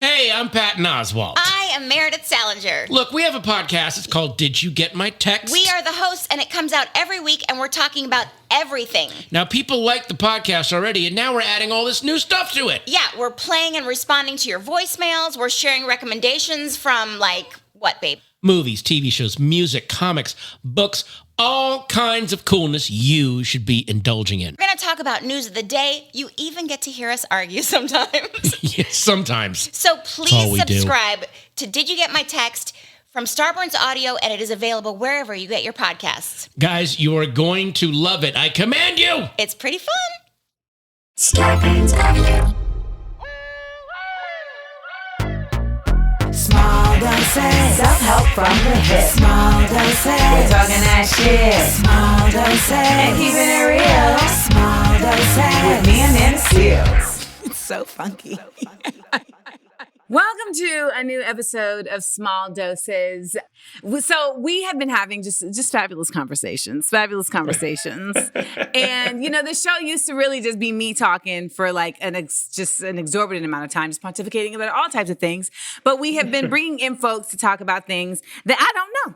Hey, I'm Patton Oswalt. I am Meredith Salinger. Look, we have a podcast. It's called Did You Get My Text? We are the hosts, and it comes out every week, and we're talking about everything. Now, people like the podcast already, and now we're adding all this new stuff to it. Yeah, we're playing and responding to your voicemails. We're sharing recommendations from, what, babe? Movies, TV shows, music, comics, books, all kinds of coolness you should be indulging in. We're going to talk about news of the day. You even get to hear us argue sometimes. Yes, sometimes. So please subscribe to Did You Get My Text from Starburns Audio, and it is available wherever you get your podcasts. Guys, you are going to love it. I command you. It's pretty fun. Starburns Audio. Small doses, self-help from the hip. Small doses, we're talking that shit. Small doses, and keeping it real. Small doses, with me and Nana Seals. It's so funky. Welcome to a new episode of Small Doses. So we have been having just fabulous conversations. And, the show used to really just be me talking for like an exorbitant amount of time, just pontificating about all types of things. But we have been bringing in folks to talk about things that I don't know.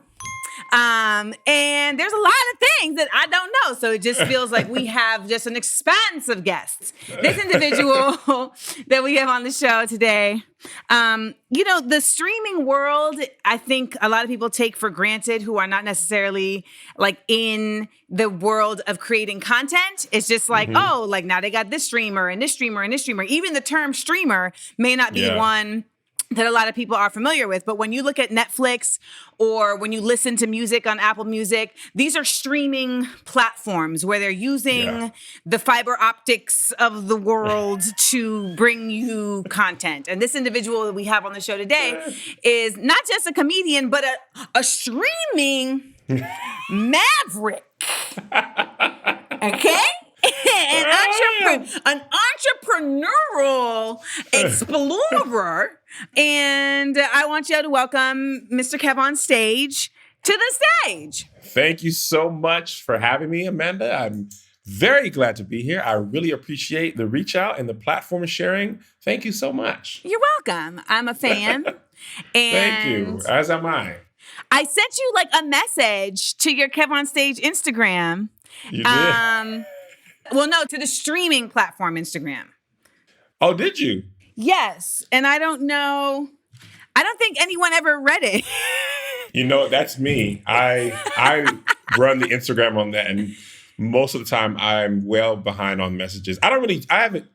And there's a lot of things that I don't know. So it just feels like we have just an expanse of guests. This individual that we have on the show today, the streaming world, I think a lot of people take for granted who are not necessarily like in the world of creating content. It's just like, now they got this streamer and this streamer and this streamer. Even the term streamer may not be one that a lot of people are familiar with. But when you look at Netflix or when you listen to music on Apple Music, these are streaming platforms where they're using the fiber optics of the world to bring you content. And this individual that we have on the show today is not just a comedian, but a streaming maverick. Okay? An entrepreneurial explorer. And I want you to welcome Mr. Kev on stage to the stage. Thank you so much for having me, Amanda. I'm very glad to be here. I really appreciate the reach out and the platform sharing. Thank you so much. You're welcome. I'm a fan. Thank you. As am I. I sent you like a message to your Kev on Stage Instagram. You did? Well, no, to the streaming platform Instagram. Oh, did you? Yes. And I don't think anyone ever read it. That's me. I run the Instagram on that, and most of the time I'm well behind on messages. I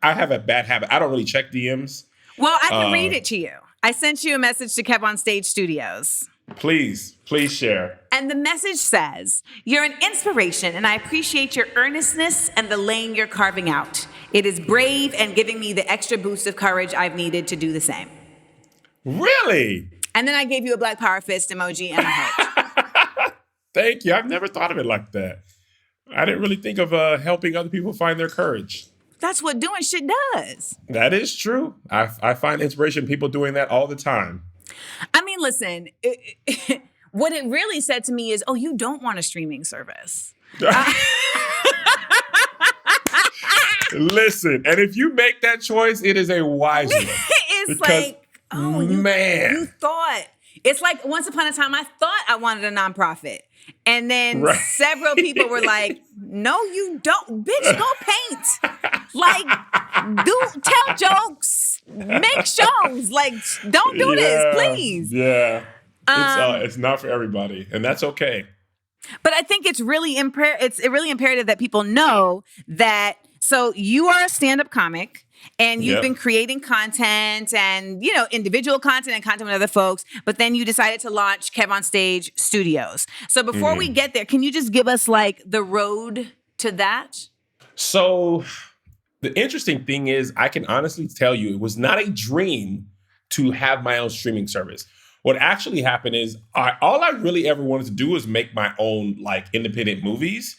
have a bad habit. I don't really check DMs. Well, I can read it to you. I sent you a message to Kev on Stage Studios. Please share. And the message says, "You're an inspiration, and I appreciate your earnestness and the lane you're carving out. It is brave and giving me the extra boost of courage I've needed to do the same." Really? And then I gave you a Black Power fist emoji and a heart. Thank you. I've never thought of it like that. I didn't really think of helping other people find their courage. That's what doing shit does. That is true. I find inspiration in people doing that all the time. I mean, listen, what it really said to me is, oh, you don't want a streaming service. Listen, and if you make that choice, it is a wise one. It's like, oh, you thought. It's like once upon a time, I thought I wanted a nonprofit. And then several people were like, no, you don't. Bitch, go paint. Tell jokes. Make shows. Don't do this, please. Yeah. It's not for everybody. And that's okay. But I think it's really imperative that people know that. So you are a stand-up comic. And you've been creating content and, individual content and content with other folks. But then you decided to launch Kev on Stage Studios. So before we get there, can you just give us the road to that? So the interesting thing is I can honestly tell you it was not a dream to have my own streaming service. What actually happened is all I really ever wanted to do was make my own independent movies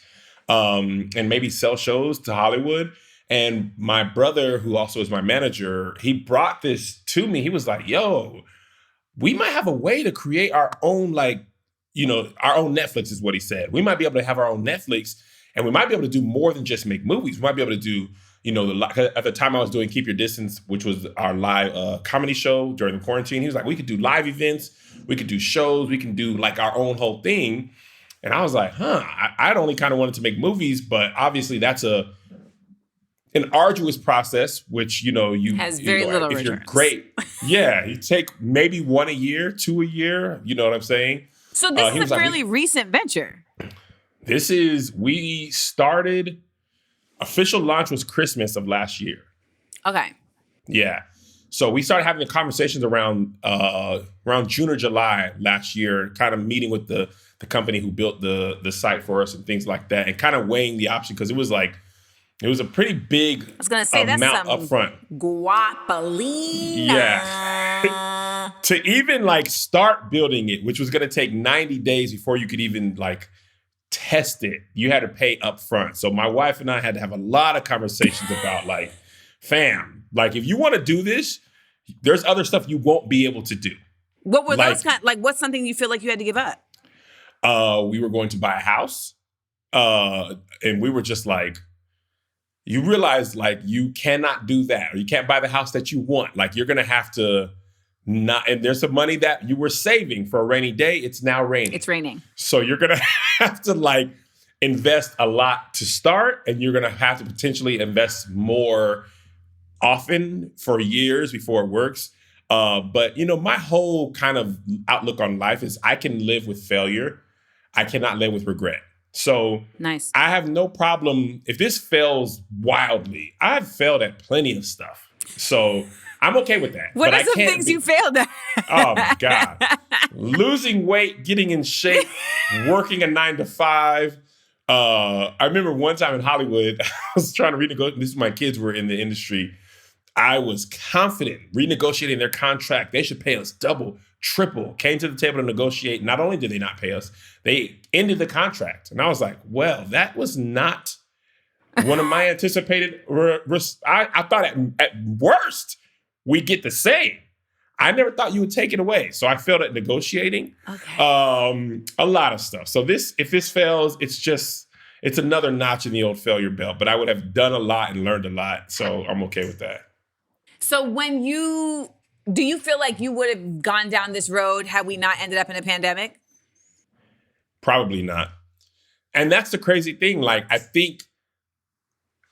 and maybe sell shows to Hollywood. And my brother, who also is my manager, he brought this to me. He was like, yo, we might have a way to create our own, our own Netflix is what he said. We might be able to have our own Netflix, and we might be able to do more than just make movies. We might be able to do, at the time I was doing Keep Your Distance, which was our live comedy show during the quarantine. He was like, we could do live events, we could do shows, we can do like our own whole thing. And I was like, I'd only kind of wanted to make movies, but obviously that's an arduous process, which, has very little if returns. You're great. Yeah. You take maybe 1 a year, 2 a year. You know what I'm saying? So this is a fairly recent venture. We started, official launch was Christmas of last year. Okay. Yeah. So we started having the conversations around June or July last year, kind of meeting with the company who built the site for us and things like that, and kind of weighing the option, because it was a pretty big amount up front. Guapolina. Yeah. To even start building it, which was going to take 90 days before you could even test it, you had to pay up front. So my wife and I had to have a lot of conversations about fam, if you want to do this, there's other stuff you won't be able to do. What were those what's something you feel like you had to give up? We were going to buy a house. And we were just you realize you cannot do that, or you can't buy the house that you want. You're going to have to and there's some money that you were saving for a rainy day. It's now raining. It's raining. So you're going to have to invest a lot to start, and you're going to have to potentially invest more often for years before it works. But my whole kind of outlook on life is I can live with failure. I cannot live with regret. So nice. I have no problem if this fails wildly. I've failed at plenty of stuff. So I'm okay with that. What are some things you failed at? Oh, my God. Losing weight, getting in shape, working a 9 to 5. I remember one time in Hollywood, I was trying to renegotiate. My kids were in the industry. I was confident renegotiating their contract. They should pay us double, triple. Came to the table to negotiate. Not only did they not pay us, they ended the contract. And I was like, well, that was not one of my anticipated. I thought at worst, we get the same. I never thought you would take it away. So I failed at negotiating. Okay. A lot of stuff. So if this fails, it's another notch in the old failure belt. But I would have done a lot and learned a lot. So I'm okay with that. So do you feel like you would have gone down this road had we not ended up in a pandemic? Probably not. And that's the crazy thing. I think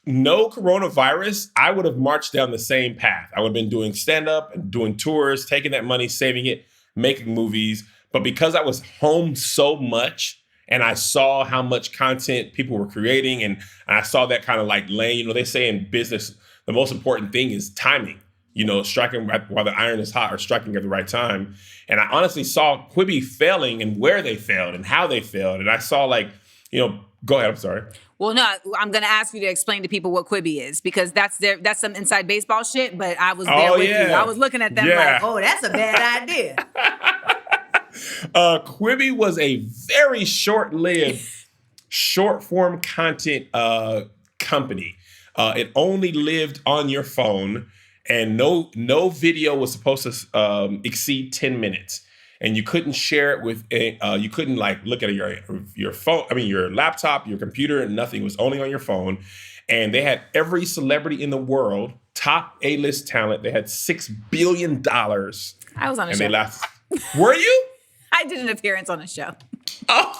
no coronavirus, I would have marched down the same path. I would have been doing stand-up and doing tours, taking that money, saving it, making movies. But because I was home so much and I saw how much content people were creating, and I saw that kind of lane, they say in business, the most important thing is timing. Striking while the iron is hot, or striking at the right time. And I honestly saw Quibi failing and where they failed and how they failed. And I saw go ahead, I'm sorry. Well, no, I'm going to ask you to explain to people what Quibi is, because that's some inside baseball shit, but I was there with you. I was looking at them that's a bad idea. Quibi was a very short-lived, short-form content company. It only lived on your phone, and no video was supposed to exceed 10 minutes. And you couldn't share it with you couldn't look at your phone, your laptop, your computer, and nothing. It was only on your phone. And they had every celebrity in the world, top A-list talent. They had $6 billion. I was on a show. Were you? I did an appearance on a show. Oh.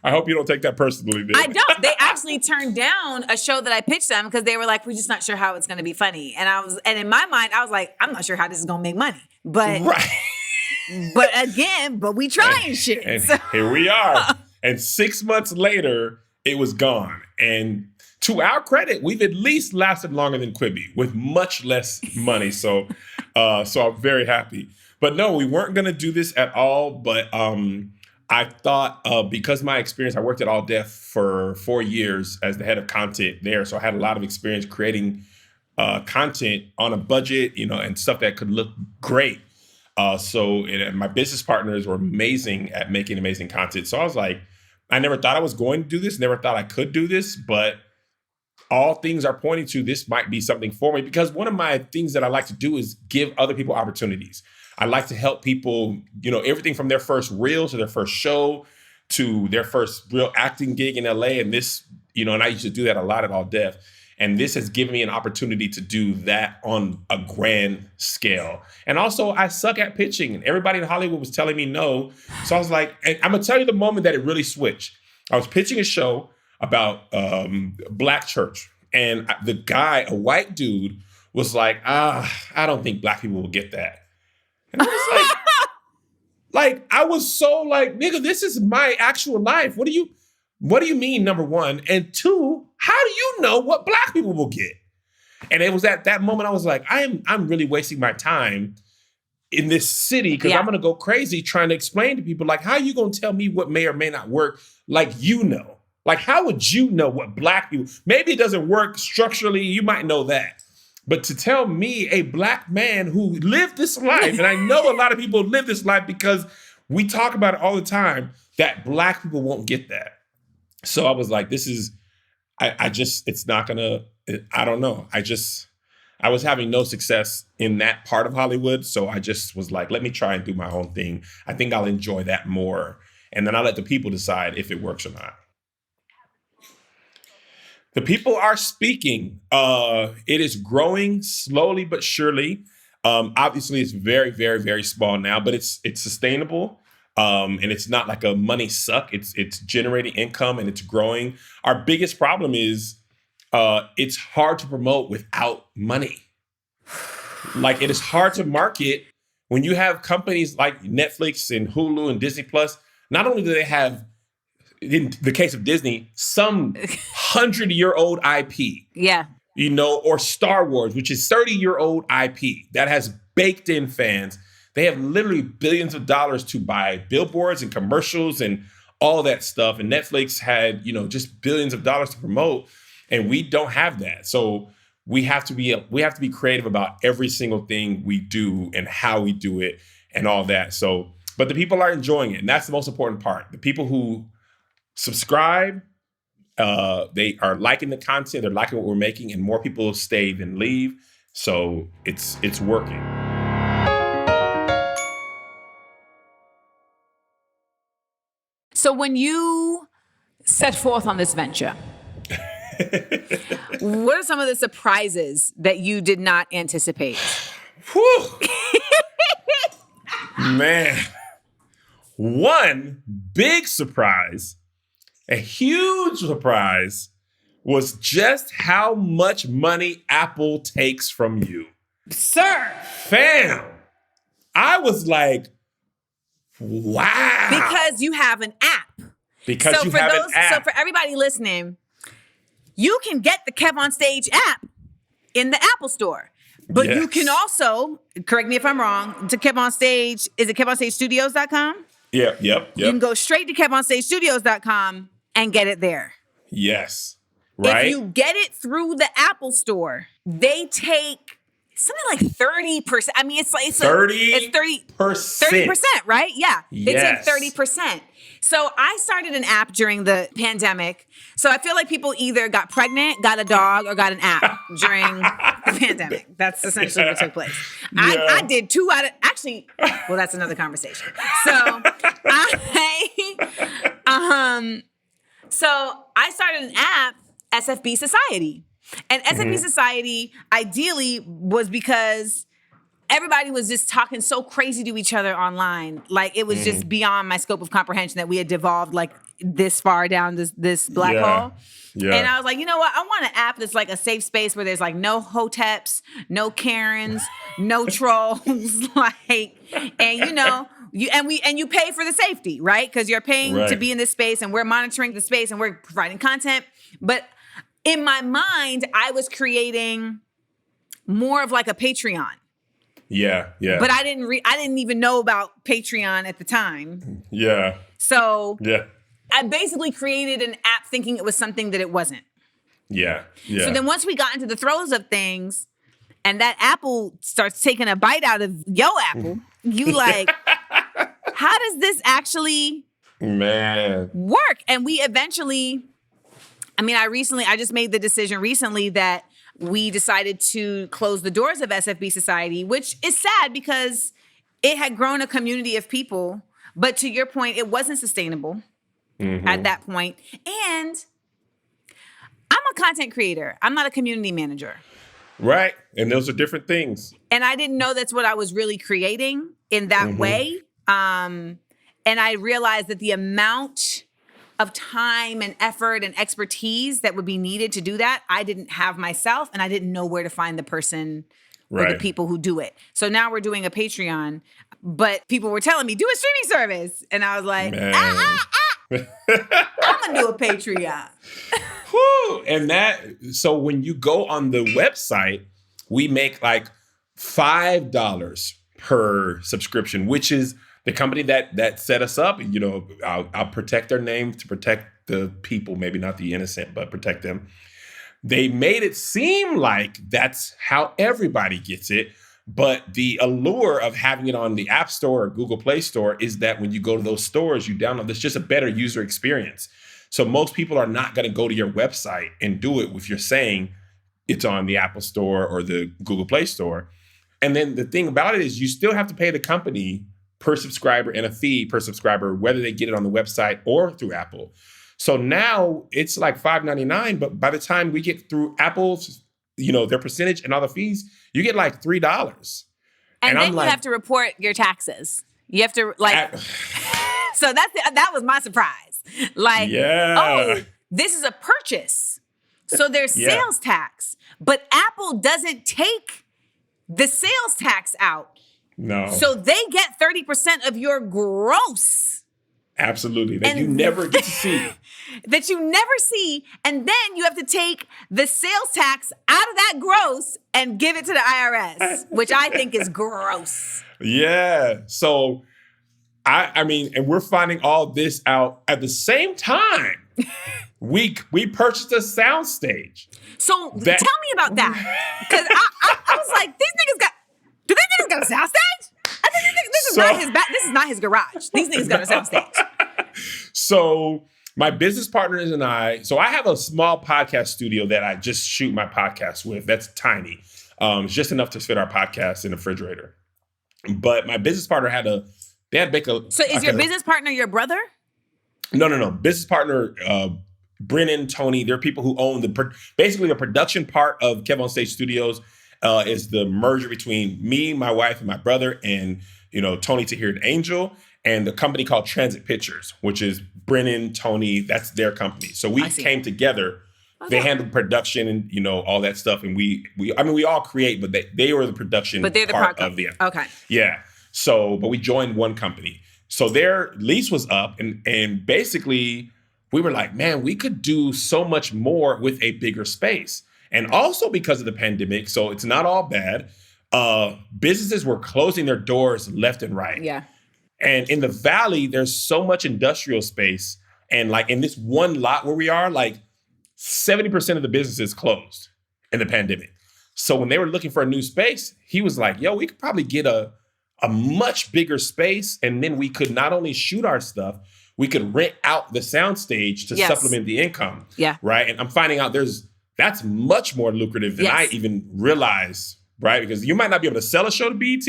I hope you don't take that personally, dude. I don't. They actually turned down a show that I pitched them because they were like, we're just not sure how it's going to be funny. And in my mind, I was like, I'm not sure how this is going to make money. But right. But we trying shit. And here we are. And 6 months later, it was gone. And to our credit, we've at least lasted longer than Quibi with much less money. So I'm very happy. But no, we weren't going to do this at all. But I thought because my experience, I worked at All Def for 4 years as the head of content there. So I had a lot of experience creating content on a budget, and stuff that could look great. And my business partners were amazing at making amazing content. So I was like, I never thought I was going to do this, never thought I could do this, but all things are pointing to this might be something for me, because one of my things that I like to do is give other people opportunities. I like to help people, everything from their first reel to their first show to their first real acting gig in LA. And this, and I used to do that a lot at All Def. And this has given me an opportunity to do that on a grand scale. And also, I suck at pitching. And everybody in Hollywood was telling me no. So I was like, and I'm going to tell you the moment that it really switched. I was pitching a show about Black church. And the guy, a white dude, was like, I don't think Black people will get that. And I was like, I was so like, nigga, this is my actual life. What do you mean, number one? And two, how do you know what Black people will get? And it was at that moment I was like, I'm really wasting my time in this city because I'm gonna go crazy trying to explain to people, like, how are you gonna tell me what may or may not work? Like, you know, like, how would you know what Black people, maybe it doesn't work structurally, you might know that. But to tell me, a Black man who lived this life, and I know a lot of people live this life because we talk about it all the time, that Black people won't get that. So I was like, this is, it's not gonna, I don't know. I was having no success in that part of Hollywood. So I just was like, let me try and do my own thing. I think I'll enjoy that more. And then I'll let the people decide if it works or not. The people are speaking. It is growing slowly but surely. Obviously, it's very, very, very small now, but it's sustainable. And it's not like a money suck. It's generating income and it's growing. Our biggest problem is it's hard to promote without money. Like, it is hard to market when you have companies like Netflix and Hulu and Disney Plus. Not only do they have, in the case of Disney, some 100-year-old IP, you know, or Star Wars, which is 30-year-old IP that has baked in fans. They have literally billions of dollars to buy billboards and commercials and all that stuff. And Netflix had, you know, just billions of dollars to promote, and we don't have that. So we have to be creative about every single thing we do and how we do it and all that. So, but the people are enjoying it, and that's the most important part. The people who subscribe, they are liking the content, they're liking what we're making, and more people stay than leave. So it's working. So when you set forth on this venture, what are some of the surprises that you did not anticipate? Whew. Man, one big surprise, a huge surprise, was just how much money Apple takes from you. Sir. Fam, I was like, wow. Because you have an app. Because you have an app. So for everybody listening, you can get the Kev on Stage app in the Apple Store. But you can also, correct me if I'm wrong, to Kev on Stage, is it KevOnStageStudios.com? Yep. You can go straight to KevOnStageStudios.com and get it there. Yes. Right? If you get it through the Apple Store, they take something like 30%. I mean, it's 30%, right? Yeah. Yes. They take 30%. So I started an app during the pandemic. So I feel like people either got pregnant, got a dog, or got an app during the pandemic. That's essentially what took place. Yeah. I did two out of, actually, well, that's another conversation. So I started an app, SFB Society. And SFB Society ideally was because everybody was just talking so crazy to each other online. Like, it was just beyond my scope of comprehension that we had devolved like this far down this black hole. Yeah. And I was like, you know what? I want an app that's like a safe space where there's like no hoteps, no Karens, no trolls, like, and you know, you pay for the safety, right? Because you're paying to be in this space, and we're monitoring the space, and we're providing content. But in my mind, I was creating more of like a Patreon. Yeah. But I didn't even know about Patreon at the time. Yeah. So I basically created an app thinking it was something that it wasn't. Yeah. So then once we got into the throes of things, and that Apple starts taking a bite out of your apple, you like, how does this actually work? And we eventually, I just made the decision recently that we decided to close the doors of SFB Society, which is sad because it had grown a community of people. But to your point, it wasn't sustainable at that point. And I'm a a content creator. I'm not a community manager. Right. And those are different things. And I didn't know that's what I was really creating in that way. And I realized that the amount of time and effort and expertise that would be needed to do that, I didn't have myself, and I didn't know where to find the person or the people who do it. So now we're doing a Patreon, but people were telling me, do a streaming service. And I was like, I'm going to do a Patreon. Whew. And so when you go on the website, we make like $5 per subscription, which is the company that set us up. You know, I'll protect their name to protect the people, maybe not the innocent, but protect them. They made it seem like that's how everybody gets it. But the allure of having it on the App Store or Google Play Store is that when you go to those stores, you download, there's just a better user experience. So most people are not going to go to your website and do it if you're saying it's on the Apple Store or the Google Play Store. And then the thing about it is you still have to pay the company per subscriber and a fee per subscriber, whether they get it on the website or through Apple. So now it's like $5.99, but by the time we get through Apple's, you know, their percentage and all the fees, you get like $3. And then you have to report your taxes. You have to so that was my surprise. Like, oh, this is a purchase. So there's sales tax, but Apple doesn't take the sales tax out. No. So they get 30% of your gross. Absolutely. That you never get to see. That you never see. And then you have to take the sales tax out of that gross and give it to the IRS, which I think is gross. Yeah. So, I mean, and we're finding all this out at the same time. We purchased a soundstage. So tell me about that. Because I was like, do these niggas got a soundstage? I think this is not his garage. These niggas got a soundstage. So my business partners and I have a small podcast studio that I just shoot my podcast with. That's tiny. It's just enough to fit our podcast in the refrigerator. But my business partner they had to make a... So is your business partner your brother? No. Business partner, Brennan, Tony, they're people who own basically the production part of Kev on Stage Studios. Is the merger between me, my wife, and my brother, and Tony Tahir and Angel, and the company called Transit Pictures, which is Brennan, Tony. That's their company. So we came together. Okay. They handled production and all that stuff, and we all create, but they were the production. But they're the part of the okay. Yeah. So, but we joined one company. So their lease was up, and basically we were like, man, we could do so much more with a bigger space. And also because of the pandemic, so it's not all bad, businesses were closing their doors left and right. Yeah. And in the Valley, there's so much industrial space. And like in this one lot where we are, like 70% of the businesses closed in the pandemic. So when they were looking for a new space, he was like, yo, we could probably get a much bigger space. And then we could not only shoot our stuff, we could rent out the soundstage to supplement the income. Yeah. Right. And I'm finding out that's much more lucrative than I even realized, right? Because you might not be able to sell a show to BET,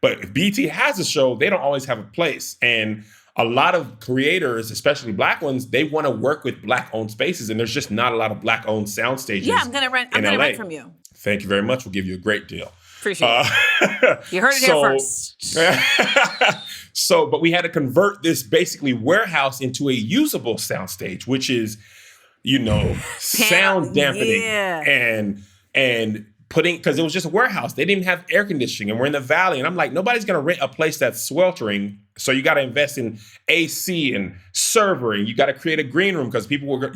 but if BET has a show, they don't always have a place. And a lot of creators, especially Black ones, they want to work with Black-owned spaces, and there's just not a lot of Black-owned sound stages. Yeah, I'm gonna rent from you. Thank you very much. We'll give you a great deal. Appreciate it. You heard it here first. But we had to convert this basically warehouse into a usable soundstage, which is sound dampening and putting, because it was just a warehouse. They didn't have air conditioning, and we're in the Valley. And I'm like, nobody's going to rent a place that's sweltering. So you got to invest in AC and server, and you got to create a green room because people were,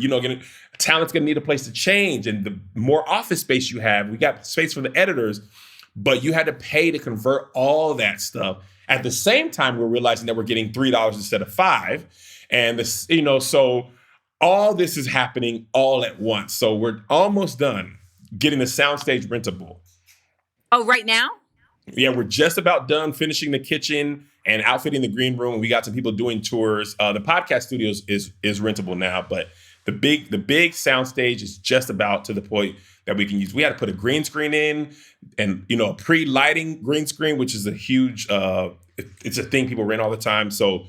talent's going to need a place to change. And the more office space you have, we got space for the editors, but you had to pay to convert all that stuff. At the same time, we're realizing that we're getting $3 instead of $5. And this, so all this is happening all at once. So we're almost done getting the soundstage rentable. Oh, right now? Yeah, we're just about done finishing the kitchen and outfitting the green room. We got some people doing tours. The podcast studios is rentable now, but the big soundstage is just about to the point that we can use. We had to put a green screen in, and a pre-lighting green screen, which is a huge. It's a thing people rent all the time. So,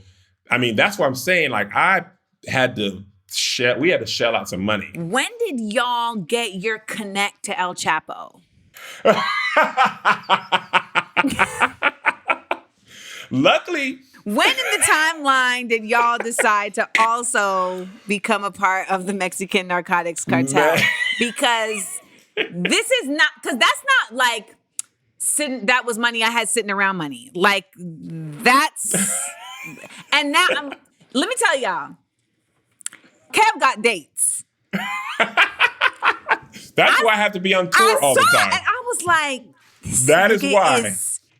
I mean, that's what I'm saying. Like, I had to we had to shell out some money. When did y'all get your connect to El Chapo? Luckily, when in the timeline did y'all decide to also become a part of the Mexican narcotics cartel? Man. Because this is not, because that's not like that was money I had sitting around money. Like that's, and now let me tell y'all, Kev got dates. That's why I have to be on tour all the time. And I was like, that is why.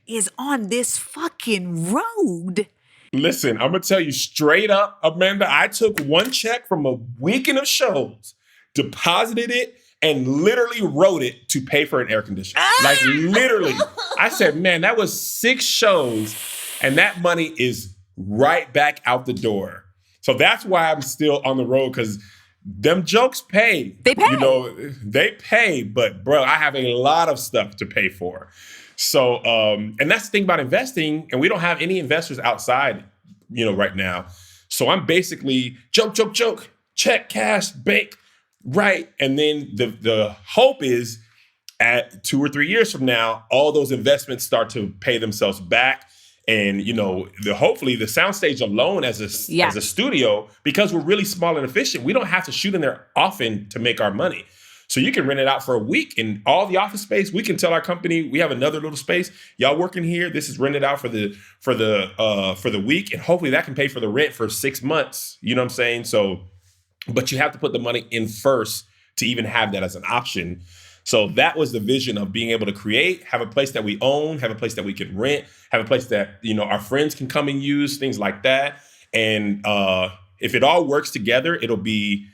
Is on this fucking road. Listen, I'm going to tell you straight up, Amanda, I took one check from a weekend of shows, deposited it, and literally wrote it to pay for an air conditioner. Like literally. I said, man, that was 6 shows, and that money is right back out the door. So that's why I'm still on the road, because them jokes pay. They pay. You know, they pay, but bro, I have a lot of stuff to pay for. So, and that's the thing about investing, and we don't have any investors outside, you know, right now. So I'm basically joke, check, cash, bank, right. And then the hope is at 2 or 3 years from now, all those investments start to pay themselves back. And, you know, hopefully the soundstage alone as a studio, because we're really small and efficient, we don't have to shoot in there often to make our money. So you can rent it out for a week, and all the office space, we can tell our company, we have another little space. Y'all working here, this is rented out for the week, and hopefully that can pay for the rent for 6 months. You know what I'm saying? So, but you have to put the money in first to even have that as an option. So that was the vision of being able to create, have a place that we own, have a place that we can rent, have a place that, you know, our friends can come and use, things like that. And if it all works together, it'll be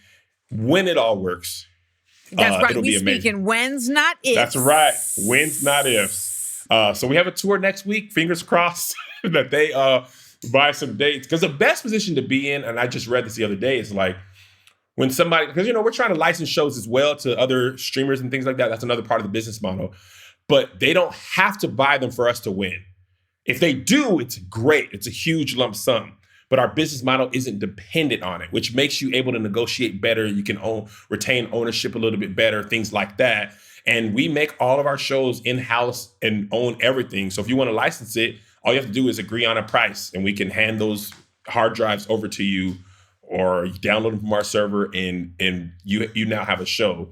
when it all works. That's right. It'll We be amazing. speaking when's, not ifs. That's right. When's, not ifs. So we have a tour next week. Fingers crossed that they buy some dates. Because the best position to be in, and I just read this the other day, is like when somebody, because, you know, we're trying to license shows as well to other streamers and things like that. That's another part of the business model. But they don't have to buy them for us to win. If they do, it's great. It's a huge lump sum. But our business model isn't dependent on it, which makes you able to negotiate better. You can retain ownership a little bit better, things like that. And we make all of our shows in-house and own everything. So if you want to license it, all you have to do is agree on a price, and we can hand those hard drives over to you, or you download them from our server, and you now have a show.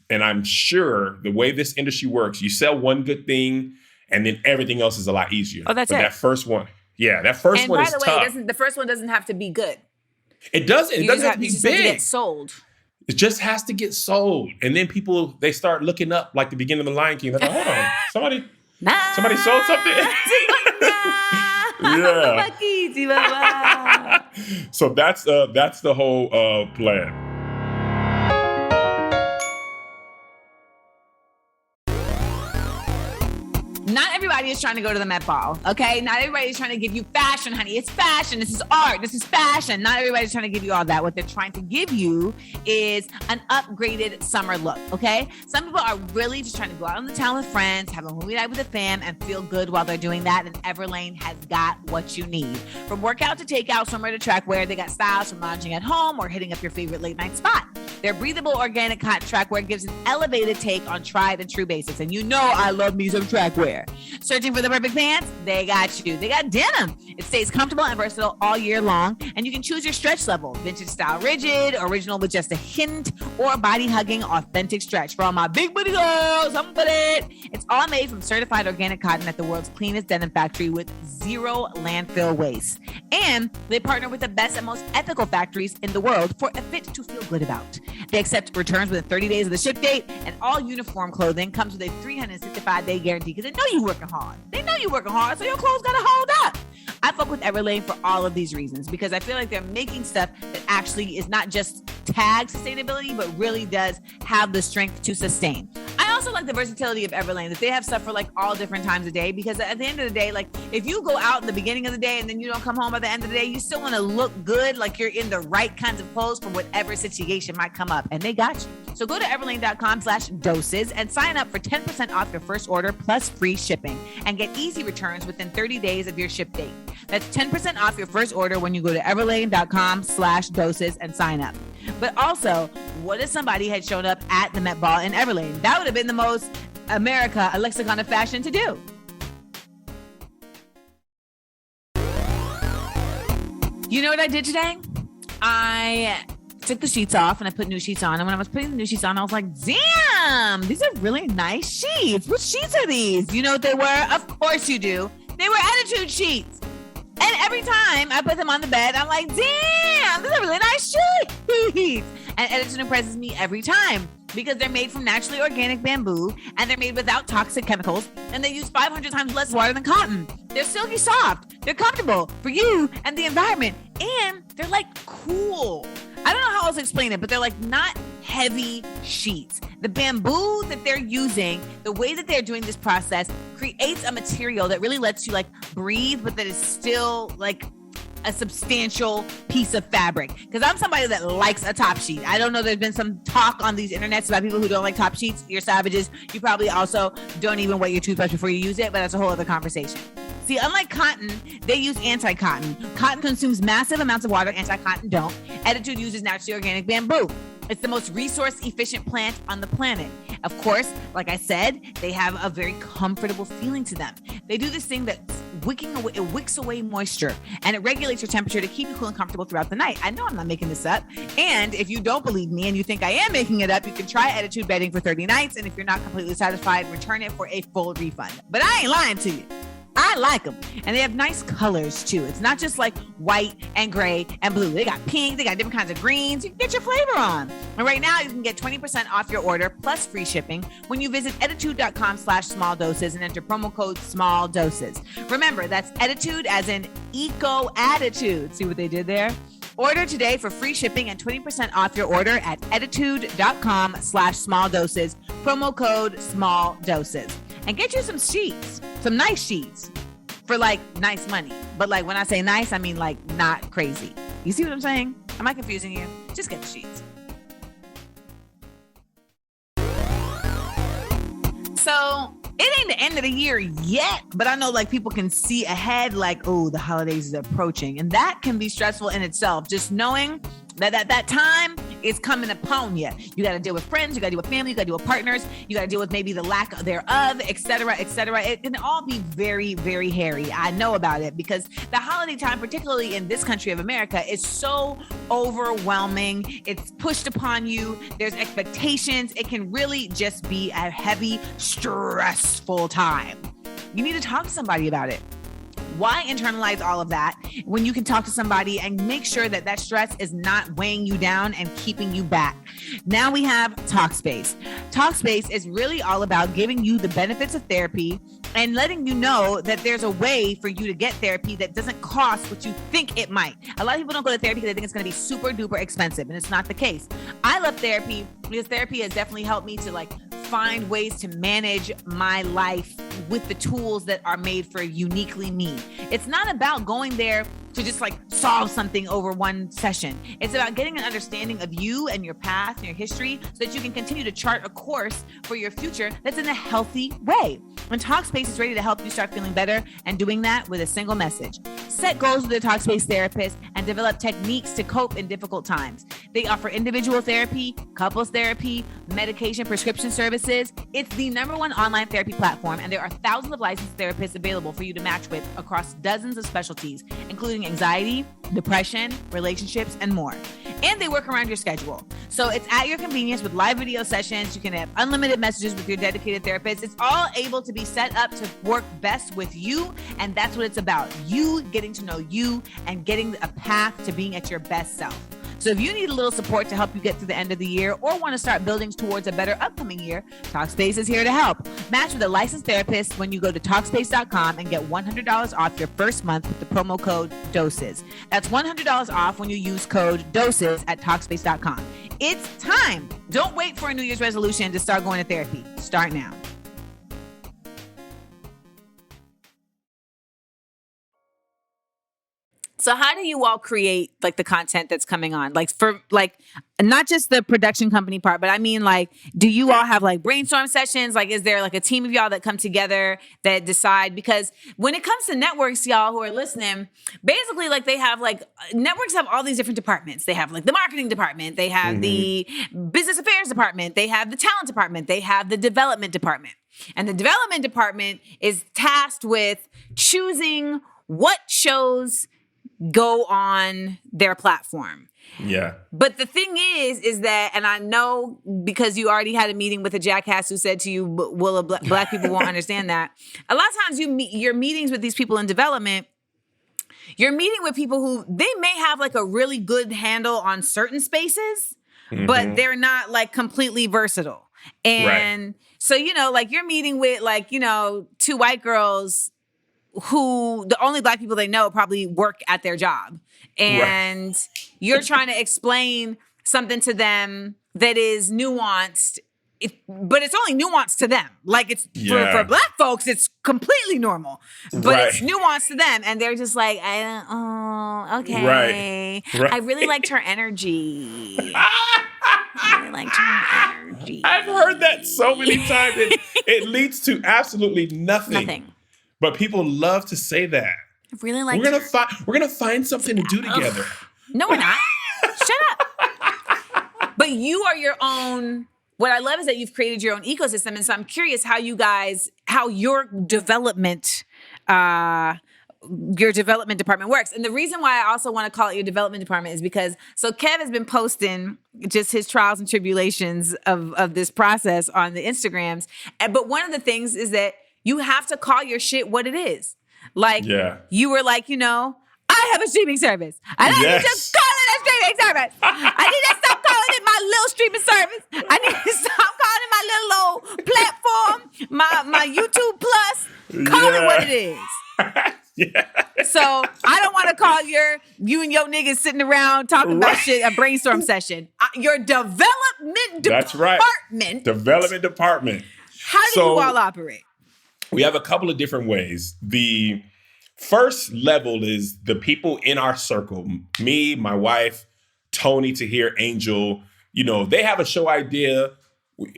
And I'm sure the way this industry works, you sell one good thing, and then everything else is a lot easier. Oh, that's it. That first one. Yeah, that first one is tough. And by the way, the first one doesn't have to be good. It doesn't. It doesn't have to be you just big. Have to get sold. It just has to get sold. And then people, they start looking up like the beginning of The Lion King. They're like, hold on, somebody sold something? Yeah. So that's the whole plan. Not everybody is trying to go to the Met Ball, okay? Not everybody is trying to give you fashion, honey. It's fashion. This is art. This is fashion. Not everybody's trying to give you all that. What they're trying to give you is an upgraded summer look, okay? Some people are really just trying to go out on the town with friends, have a movie night with the fam, and feel good while they're doing that, and Everlane has got what you need. From workout to takeout, swimwear to track wear, they got styles from lounging at home or hitting up your favorite late night spot. Their breathable organic cotton track wear gives an elevated take on tried and true basics, and you know I love me some track wear. Searching for the perfect pants? They got you. They got denim. It stays comfortable and versatile all year long, and you can choose your stretch level. Vintage style rigid, original with just a hint, or body hugging authentic stretch. For all my big booty girls, I'm with it. It's all made from certified organic cotton at the world's cleanest denim factory with 0 landfill waste. And they partner with the best and most ethical factories in the world for a fit to feel good about. They accept returns within 30 days of the ship date, and all uniform clothing comes with a 365-day guarantee, because they know you're working hard. They know you're working hard, so your clothes gotta hold up. I fuck with Everlane for all of these reasons, because I feel like they're making stuff that actually is not just tagged sustainability, but really does have the strength to sustain. I also like the versatility of Everlane, that they have stuff for like all different times of day, because at the end of the day, like if you go out in the beginning of the day and then you don't come home at the end of the day, you still want to look good, like you're in the right kinds of clothes for whatever situation might come up, and they got you. So go to everlane.com/doses and sign up for 10% off your first order plus free shipping and get easy returns within 30 days of your ship date. That's 10% off your first order when you go to everlane.com/doses and sign up. But also, what if somebody had shown up at the Met Ball in Everlane? That would have been the most America, a lexicon of fashion to do. You know what I did today? I took the sheets off and I put new sheets on. And when I was putting the new sheets on, I was like, damn, these are really nice sheets. What sheets are these? You know what they were? Of course you do. They were Attitude sheets. And every time I put them on the bed, I'm like, damn, these are really nice sheets. And Attitude impresses me every time because they're made from naturally organic bamboo and they're made without toxic chemicals and they use 500 times less water than cotton. They're silky soft. They're comfortable for you and the environment. And they're like cool. I don't know how else to explain it, but they're like not heavy sheets. The bamboo that they're using, the way that they're doing this process creates a material that really lets you like breathe, but that is still like a substantial piece of fabric. Because I'm somebody that likes a top sheet. I don't know, there's been some talk on these internets about people who don't like top sheets. You're savages. You probably also don't even wet your toothbrush before you use it, but that's a whole other conversation. See, unlike cotton, they use anti-cotton. Cotton consumes massive amounts of water. Anti-cotton don't. Attitude uses naturally organic bamboo. It's the most resource-efficient plant on the planet. Of course, like I said, they have a very comfortable feeling to them. They do this thing that wicks away moisture, and it regulates your temperature to keep you cool and comfortable throughout the night. I know I'm not making this up. And if you don't believe me and you think I am making it up, you can try Attitude bedding for 30 nights. And if you're not completely satisfied, return it for a full refund. But I ain't lying to you. I like them. And they have nice colors too. It's not just like white and gray and blue. They got pink. They got different kinds of greens. You can get your flavor on. And right now you can get 20% off your order plus free shipping when you visit attitude.com/small doses and enter promo code small doses. Remember, that's Attitude as in eco attitude. See what they did there? Order today for free shipping and 20% off your order at attitude.com/small doses, promo code small doses. And get you some sheets, some nice sheets for like nice money. But like when I say nice, I mean like not crazy. You see what I'm saying? Am I confusing you? Just get the sheets. So it ain't the end of the year yet, but I know like people can see ahead like, oh, the holidays is approaching. And that can be stressful in itself. Just knowing that time is coming upon you. You got to deal with friends, you got to deal with family, you got to deal with partners, you got to deal with maybe the lack thereof, et cetera, et cetera. It can all be very, very hairy. I know about it because the holiday time, particularly in this country of America, is so overwhelming. It's pushed upon you. There's expectations. It can really just be a heavy, stressful time. You need to talk to somebody about it. Why internalize all of that when you can talk to somebody and make sure that that stress is not weighing you down and keeping you back? Now we have Talkspace. Talkspace is really all about giving you the benefits of therapy and letting you know that there's a way for you to get therapy that doesn't cost what you think it might. A lot of people don't go to therapy because they think it's going to be super duper expensive, and it's not the case. I love therapy because therapy has definitely helped me to like find ways to manage my life with the tools that are made for uniquely me. It's not about going there to just like solve something over one session. It's about getting an understanding of you and your past and your history so that you can continue to chart a course for your future that's in a healthy way. And Talkspace is ready to help you start feeling better and doing that with a single message. Set goals with a Talkspace therapist and develop techniques to cope in difficult times. They offer individual therapy, couples therapy, medication, prescription services. It's the #1 online therapy platform, and there are thousands of licensed therapists available for you to match with across dozens of specialties, including anxiety, depression, relationships, and more. And they work around your schedule. So it's at your convenience with live video sessions. You can have unlimited messages with your dedicated therapist. It's all able to be set up to work best with you. And that's what it's about. You getting to know you and getting a path to being at your best self. So if you need a little support to help you get through the end of the year or want to start building towards a better upcoming year, Talkspace is here to help. Match with a licensed therapist when you go to Talkspace.com and get $100 off your first month with the promo code DOSES. That's $100 off when you use code DOSES at Talkspace.com. It's time. Don't wait for a New Year's resolution to start going to therapy. Start now. So how do you all create like the content that's coming on? Like for like not just the production company part, but I mean like, do you all have like brainstorm sessions? Like, is there like a team of y'all that come together that decide? Because when it comes to networks, y'all who are listening, basically like they have like networks have all these different departments. They have like the marketing department, they have the business affairs department, they have the talent department, they have the development department. And the development department is tasked with choosing what shows go on their platform. Yeah. But the thing is that, and I know because you already had a meeting with a jackass who said to you, well, black people won't understand that. A lot of times your meetings with these people in development, you're meeting with people who they may have like a really good handle on certain spaces, but they're not like completely versatile. And so, you know, like you're meeting with like, you know, two white girls who the only black people they know probably work at their job. And you're trying to explain something to them that is nuanced, but it's only nuanced to them. Like it's for black folks, it's completely normal, but it's nuanced to them. And they're just like, okay. I really liked her energy. I really liked her energy. I've heard that so many times. It leads to absolutely nothing. But people love to say that. I really like. We're gonna find something to do together. No, we're not. Shut up. But you are your own. What I love is that you've created your own ecosystem, and so I'm curious how your development department works. And the reason why I also want to call it your development department is because so Kev has been posting just his trials and tribulations of this process on the Instagrams. But one of the things is that you have to call your shit what it is. Like, you were like, you know, I have a streaming service. And I need to call it a streaming service. I need to stop calling it my little streaming service. I need to stop calling it my little platform, my YouTube Plus. Call it what it is. So I don't want to call you and your niggas sitting around talking about shit, a brainstorm session. Your development department. That's right. Development department. How do you all operate? We have a couple of different ways. The first level is the people in our circle, me, my wife, Tony, Tahir, Angel. You know, they have a show idea.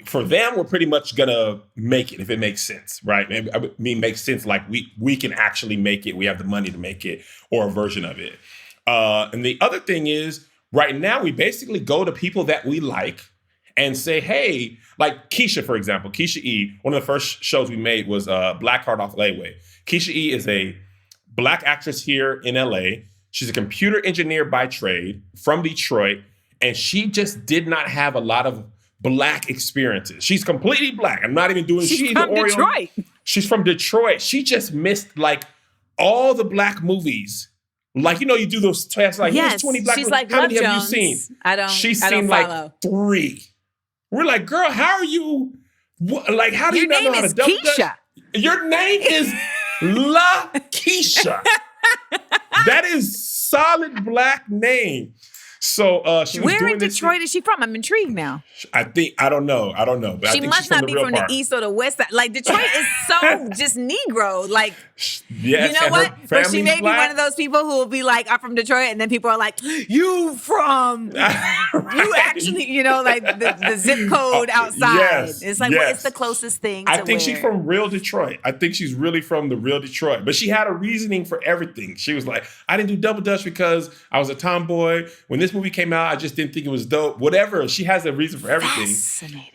For them, we're pretty much gonna make it if it makes sense, right? I mean, makes sense like we can actually make it. We have the money to make it or a version of it. And the other thing is, right now, we basically go to people that we like and say, hey, like Keisha, for example, Keisha E., one of the first shows we made was Black Heart Off Layway. Keisha E. is a Black actress here in LA. She's a computer engineer by trade from Detroit, and she just did not have a lot of Black experiences. She's completely Black. I'm not even doing She's from Detroit. She's from Detroit. She just missed like all the Black movies. Like, you know, you do those tests like, here's 20 Black she's movies. like, how many Love have Jones. you seen? She's I seen don't like follow. 3. We're like, girl, how are you? Like, how do you not know how to double dutch? Your name is La Keisha. That is solid Black name. So she was Where doing in Detroit is she from? I'm intrigued now. I don't know. But I she think must she's not from be the real from part. the east or the west side. Like Detroit is so just Negro. Like, yes, you know what? But she may be one of those people who will be like, I'm from Detroit, and then people are like, you from? You actually, you know, like the zip code outside. Yes, it's like, well, it's the closest thing. I think she's from real Detroit. I think she's really from the real Detroit. But she had a reasoning for everything. She was like, I didn't do double dutch because I was a tomboy. When this movie came out, I just didn't think it was dope. Whatever. She has a reason for everything. Fascinating.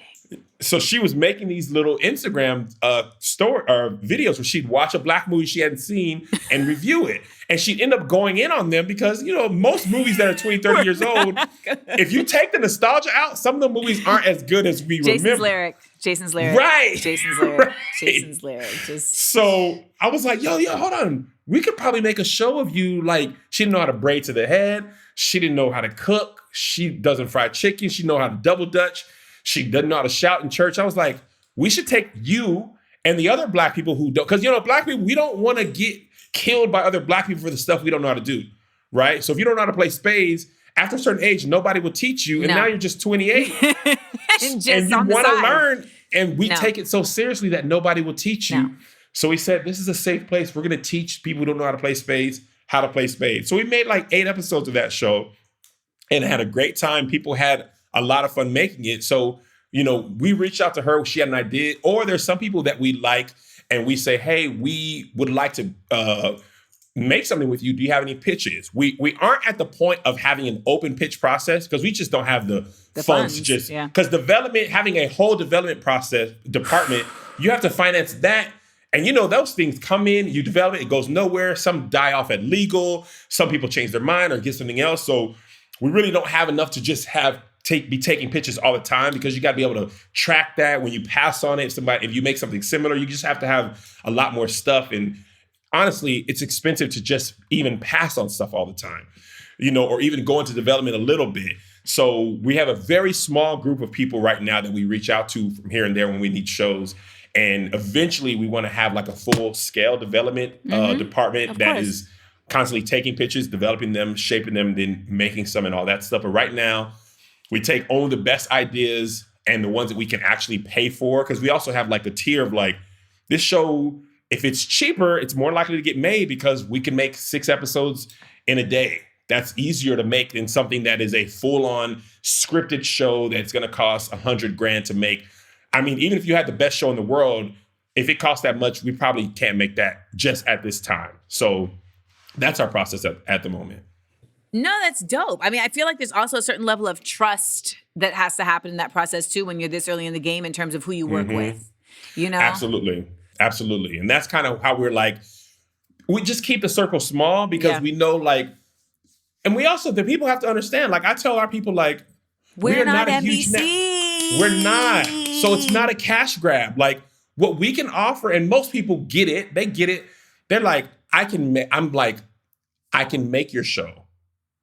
So she was making these little Instagram videos where she'd watch a Black movie she hadn't seen and review it. And she'd end up going in on them because, you know, most movies that are 20, 30 years old, if you take the nostalgia out, some of the movies aren't as good as we remember. Jason's lyric. Right. Jason's lyric. Right. Jason's lyric. So I was like, yo, hold on. We could probably make a show of you. Like, she didn't know how to braid to the head. She didn't know how to cook. She doesn't fry chicken. She know how to double dutch. She doesn't know how to shout in church. I was like, we should take you and the other Black people who don't, because, you know, Black people, we don't want to get killed by other Black people for the stuff we don't know how to do, right? So if you don't know how to play spades, after a certain age, nobody will teach you, and now you're just 28. and you want to learn, and we take it so seriously that nobody will teach you. So we said, this is a safe place. We're going to teach people who don't know how to play spades how to play spades. So we made like 8 episodes of that show and had a great time. People had a lot of fun making it. So, we reached out to her. She had an idea. Or there's some people that we like and we say, hey, we would like to make something with you. Do you have any pitches? We aren't at the point of having an open pitch process because we just don't have the funds. Because having a whole development department, you have to finance that. And those things come in, you develop it, it goes nowhere. Some die off at legal. Some people change their mind or get something else. So we really don't have enough to just be taking pictures all the time because you got to be able to track that when you pass on it. If you make something similar, you just have to have a lot more stuff. And honestly, it's expensive to just even pass on stuff all the time, or even go into development a little bit. So we have a very small group of people right now that we reach out to from here and there when we need shows. And eventually we want to have like a full scale development department that is constantly taking pictures, developing them, shaping them, then making some and all that stuff. But right now we take only the best ideas and the ones that we can actually pay for. Cause we also have like a tier of like this show, if it's cheaper, it's more likely to get made because we can make 6 episodes in a day. That's easier to make than something that is a full-on scripted show that's going to cost $100,000 to make. I mean, even if you had the best show in the world, if it costs that much, we probably can't make that just at this time. So that's our process at the moment. No, that's dope. I mean, I feel like there's also a certain level of trust that has to happen in that process too when you're this early in the game in terms of who you work with, Absolutely. Absolutely. And that's kind of how we're like, we just keep the circle small because we know like, and we also, the people have to understand, like I tell our people like, we're not a NBC. huge we're not. So it's not a cash grab. Like what we can offer, and most people get it. They get it. They're like, I can make your show.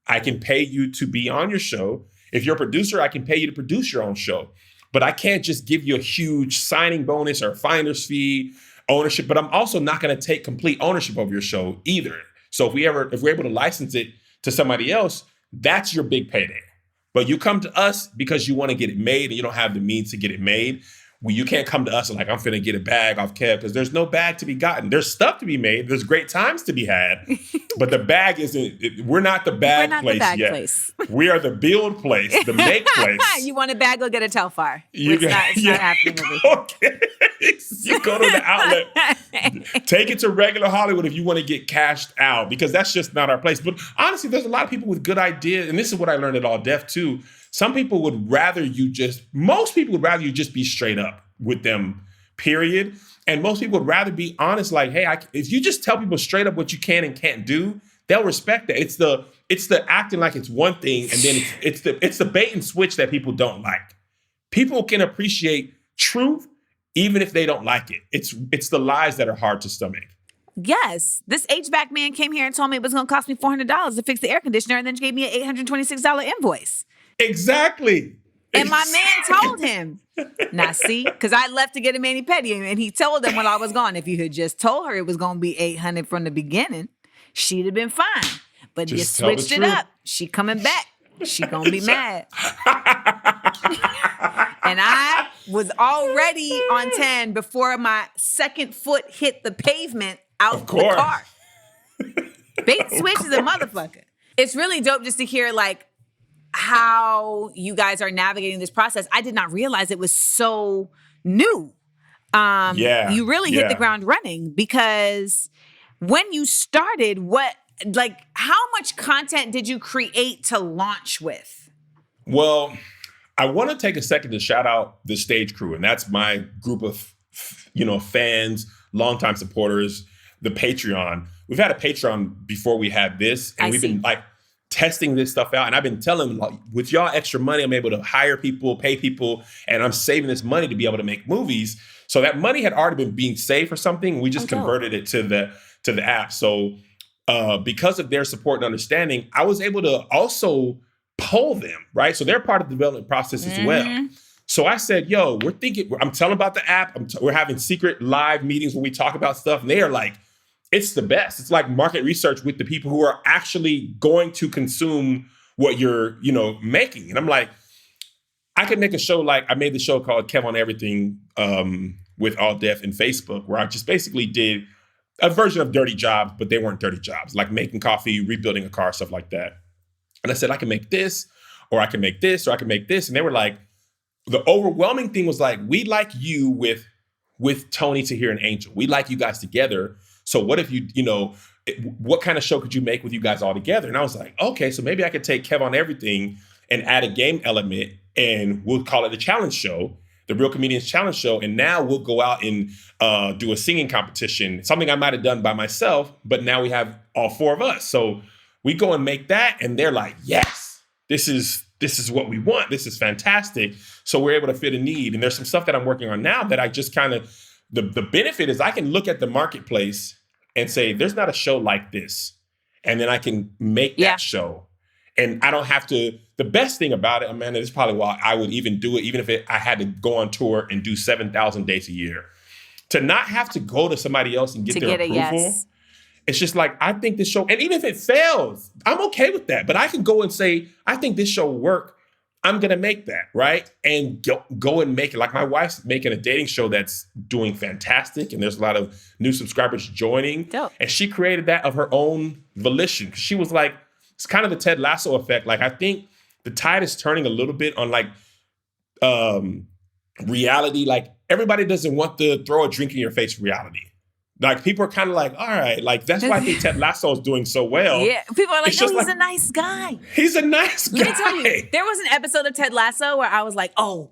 I can pay you to be on your show. If you're a producer, I can pay you to produce your own show. But I can't just give you a huge signing bonus or a finder's fee, ownership. But I'm also not going to take complete ownership of your show either. So if we're able to license it to somebody else, that's your big payday. But you come to us because you want to get it made and you don't have the means to get it made. Well, you can't come to us and like, I'm finna get a bag off Kev because there's no bag to be gotten. There's stuff to be made. There's great times to be had. But the bag we're not the bag place yet. Place. We are the build place, the make place. You want a bag, go get a Telfar. It's not happening over here. You go to the outlet, take it to regular Hollywood if you want to get cashed out because that's just not our place. But honestly, there's a lot of people with good ideas. And this is what I learned at All Def too. Most people would rather you just be straight up with them, period. And most people would rather be honest, like, hey, if you just tell people straight up what you can and can't do, they'll respect that. It's the acting like it's one thing, and then it's the bait and switch that people don't like. People can appreciate truth even if they don't like it. It's the lies that are hard to stomach. Yes. This HVAC man came here and told me it was going to cost me $400 to fix the air conditioner and then gave me an $826 invoice. Exactly. And my man told him, now see, because I left to get a mani-pedi and he told them when I was gone, if you had just told her it was going to be $800 from the beginning, she'd have been fine. But you switched it up. She coming back. She going to be mad. And I was already on 10 before my second foot hit the pavement out the car. Bait switch is a motherfucker. It's really dope just to hear like how you guys are navigating this process. I did not realize it was so new. You really hit the ground running because when you started, how much content did you create to launch with? Well, I want to take a second to shout out the stage crew, and that's my group of, fans, longtime supporters, the Patreon. We've had a Patreon before we had this, and we've been like testing this stuff out. And I've been telling them, like, with y'all extra money, I'm able to hire people, pay people, and I'm saving this money to be able to make movies. So that money had already been being saved for something. We just converted it to the app. So because of their support and understanding, I was able to also poll them, right? So they're part of the development process as well. So I said, I'm telling about the app. We're having secret live meetings where we talk about stuff. And they are like, it's the best. It's like market research with the people who are actually going to consume what you're, making. And I'm like, I could make a show like, I made the show called Kev on Everything with All Def and Facebook, where I just basically did a version of dirty jobs, but they weren't dirty jobs, like making coffee, rebuilding a car, stuff like that. And I said, I can make this, or I can make this, or I can make this. And they were like, the overwhelming thing was like, we like you with Tony, Tahir, and Angel. We like you guys together. So what if what kind of show could you make with you guys all together? And I was like, okay, so maybe I could take Kev on Everything and add a game element, and we'll call it the challenge show, the Real Comedians Challenge Show. And now we'll go out and do a singing competition, something I might have done by myself, but now we have all four of us. So we go and make that, and they're like, yes, this is what we want. This is fantastic. So we're able to fit a need. And there's some stuff that I'm working on now that I just kind of, the benefit is I can look at the marketplace and say, there's not a show like this. And then I can make that show. And I don't have to, the best thing about it, Amanda, this is probably why I would even do it, even if I had to go on tour and do 7,000 dates a year. To not have to go to somebody else and get their approval. Yes. It's just like, I think this show, and even if it fails, I'm okay with that. But I can go and say, I think this show will work. I'm going to make that, right? And go and make it. Like my wife's making a dating show that's doing fantastic. And there's a lot of new subscribers joining. Dope. And she created that of her own volition. She was like, it's kind of the Ted Lasso effect. Like, I think the tide is turning a little bit on like reality. Like, everybody doesn't want the throw a drink in your face reality. Like, people are kind of like, all right, like, that's why I think Ted Lasso is doing so well. Yeah, people are like, no, he's like, a nice guy. He's a nice guy. Let me tell you, there was an episode of Ted Lasso where I was like, oh,